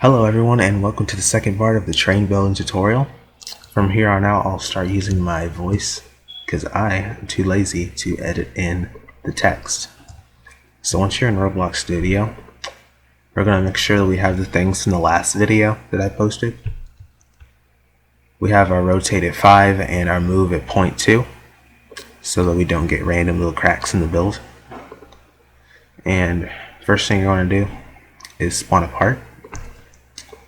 Hello everyone and welcome to the second part of the train building tutorial. From here on out I'll start using my voice because I am too lazy to edit in the text. So once you're in Roblox Studio, we're going to make sure that we have the things from the last video that I posted. We have our rotate at 5 and our move at 0.2 so that we don't get random little cracks in the build. And first thing you're going to do is spawn a part.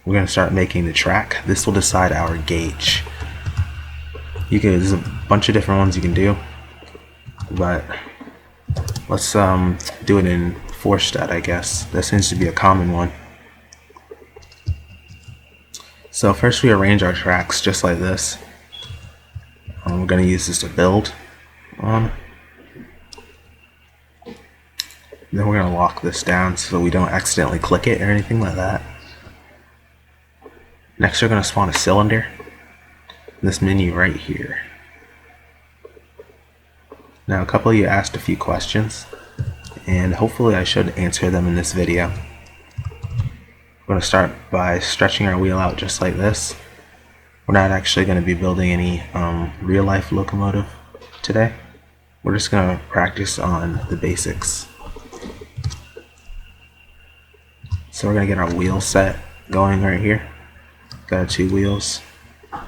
We're going to start making the track. This will decide our gauge. There's a bunch of different ones you can do, but let's do it in 4 stud, I guess. That seems to be a common one. So first we arrange our tracks just like this. We're going to use this to build on. Then we're going to lock this down so we don't accidentally click it or anything like that. Next we're going to spawn a cylinder in this menu right here. Now a couple of you asked a few questions and hopefully I should answer them in this video. We're going to start by stretching our wheel out just like this. We're not actually going to be building any real life locomotive today. We're just going to practice on the basics. So we're going to get our wheel set going right here. Got 2 wheels. We're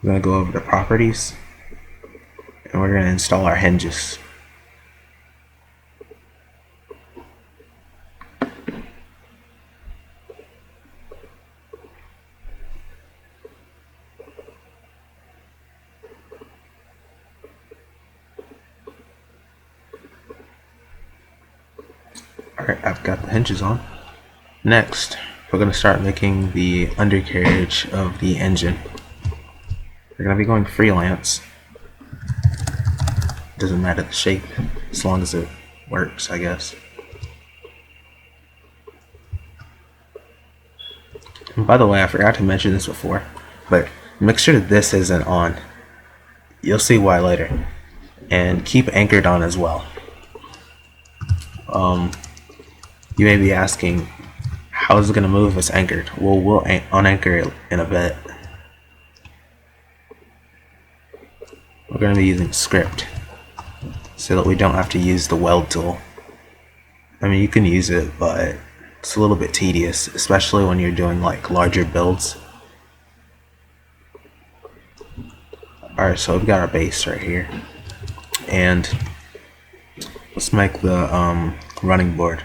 going to go over to properties and we're going to install our hinges. Alright, I've got the hinges on. Next, we're going to start making the undercarriage of the engine. We're going to be going freelance. Doesn't matter the shape, as long as it works, I guess. And by the way, I forgot to mention this before, but make sure that this isn't on. You'll see why later. And keep anchored on as well. You may be asking, how is it going to move if it's anchored? Well, we'll unanchor it in a bit. We're going to be using script so that we don't have to use the weld tool. I mean, you can use it, but it's a little bit tedious, especially when you're doing like larger builds. Alright, so we've got our base right here. And let's make the running board.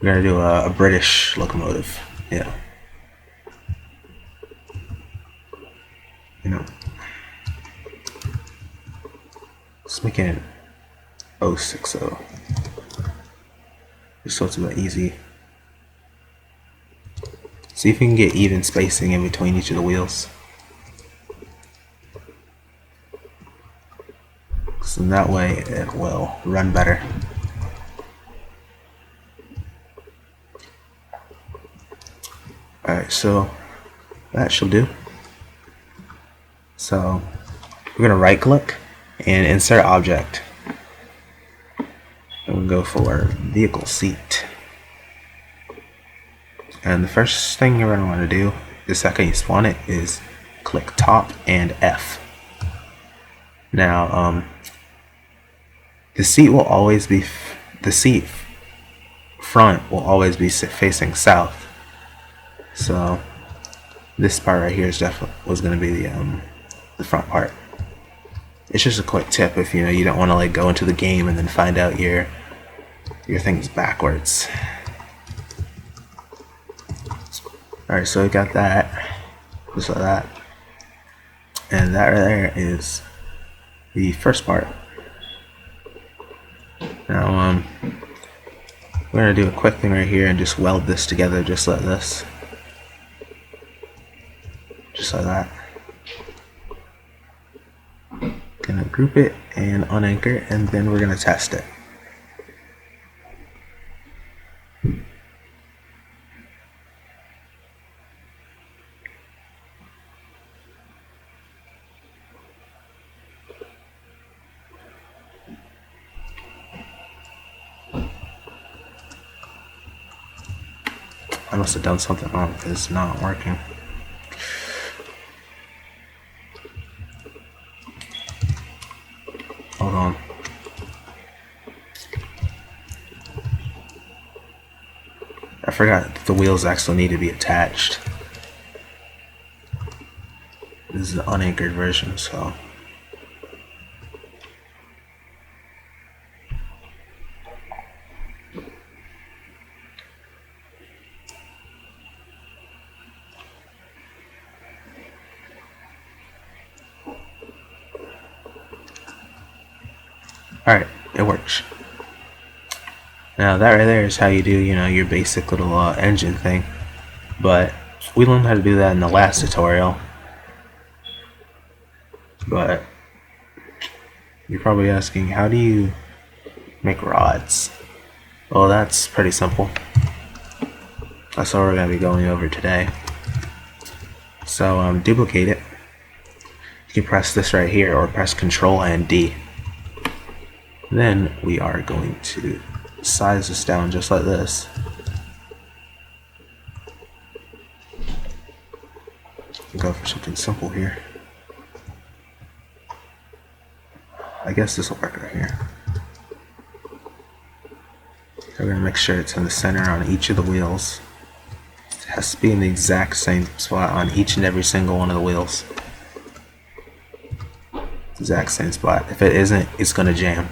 We're going to do a British locomotive. Yeah. Let's make it an 060. Just so it's a bit easy. See if we can get even spacing in between each of the wheels. So in that way it will run better. Alright, so that should do. So we're going to right click and insert object. And we'll go for vehicle seat. And the first thing you're going to want to do the second you spawn it is click top and F. Now the seat will always be front will always be facing south. So this part right here is was going to be the front part. It's just a quick tip if you don't want to like go into the game and then find out your thing's backwards. Alright, so we got that, just like that, and that right there is the first part. Now we're gonna do a quick thing right here and just weld this together just like this. Just like that. Gonna group it and unanchor, and then we're gonna test it. I must have done something wrong because it's not working. Hold on. I forgot that the wheels actually need to be attached. This is the unanchored version, so. Alright, it works. Now that right there is how you do, your basic little engine thing. But we learned how to do that in the last tutorial. But you're probably asking, how do you make rods? Well, that's pretty simple. That's what we're going to be going over today. So duplicate it. You can press this right here or press Control and D. Then we are going to size this down just like this. Go for something simple here. I guess this will work right here. We're going to make sure it's in the center on each of the wheels. It has to be in the exact same spot on each and every single one of the wheels. Exact same spot. If it isn't, it's going to jam.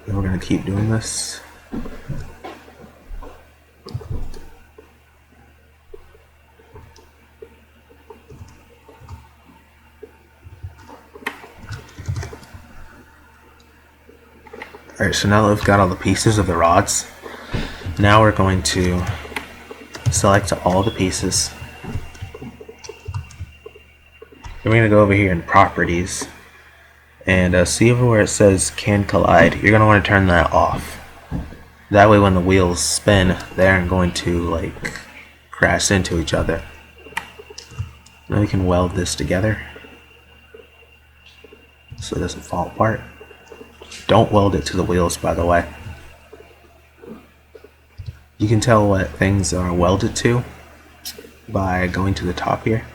And we're going to keep doing this. Alright, so now that we've got all the pieces of the rods, now we're going to select all the pieces. We're going to go over here in Properties and see over where it says Can Collide. You're going to want to turn that off. That way when the wheels spin, they aren't going to crash into each other. Now we can weld this together so it doesn't fall apart. Don't weld it to the wheels, by the way. You can tell what things are welded to by going to the top here.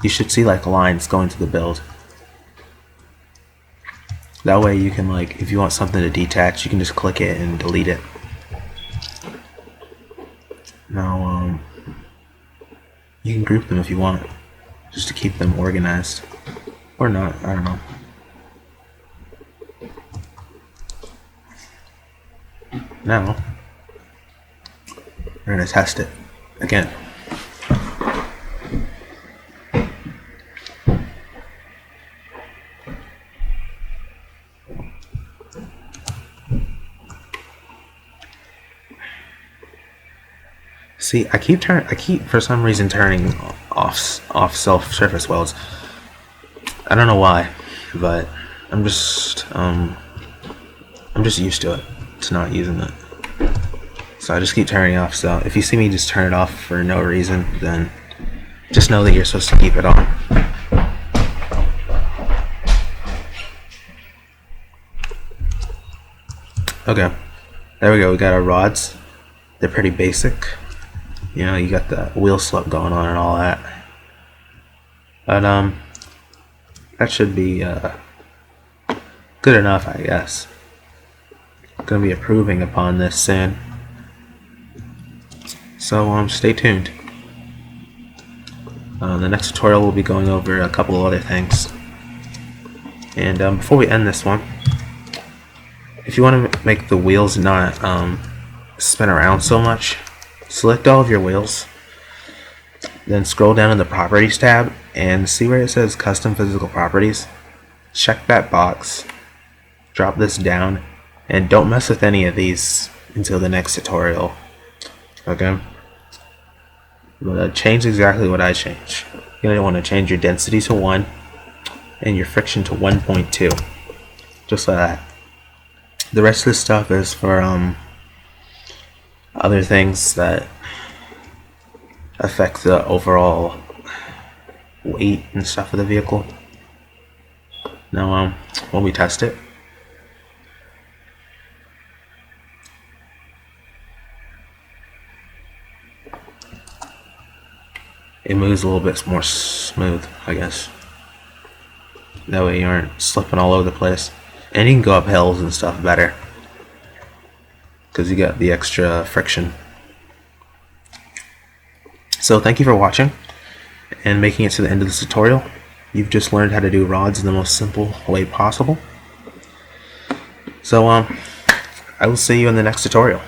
You should see lines going to the build. That way you can if you want something to detach, you can just click it and delete it. Now you can group them if you want, just to keep them organized. Or not, I don't know. Now we're going to test it again. See, I keep for some reason turning off self-surface welds. I don't know why, but I'm just used to it, to not using it. So I just keep turning it off. So if you see me just turn it off for no reason, then just know that you're supposed to keep it on. Okay, there we go. We got our rods. They're pretty basic. You got the wheel slope going on and all that. But that should be good enough, I guess. I'm gonna be improving upon this soon. So stay tuned. The next tutorial we'll be going over a couple of other things. And before we end this one, if you want to make the wheels not spin around so much, select all of your wheels, then scroll down in the Properties tab and see where it says Custom Physical Properties. Check that box, drop this down, and don't mess with any of these until the next tutorial. Okay? But change exactly what I changed. You're going to want to change your density to 1 and your friction to 1.2. Just like that. The rest of this stuff is for other things that affect the overall weight and stuff of the vehicle. Now, when we test it, it moves a little bit more smooth, I guess. That way you aren't slipping all over the place. And you can go up hills and stuff better, because you got the extra friction. So thank you for watching and making it to the end of this tutorial. You've just learned how to do rods in the most simple way possible. So I will see you in the next tutorial.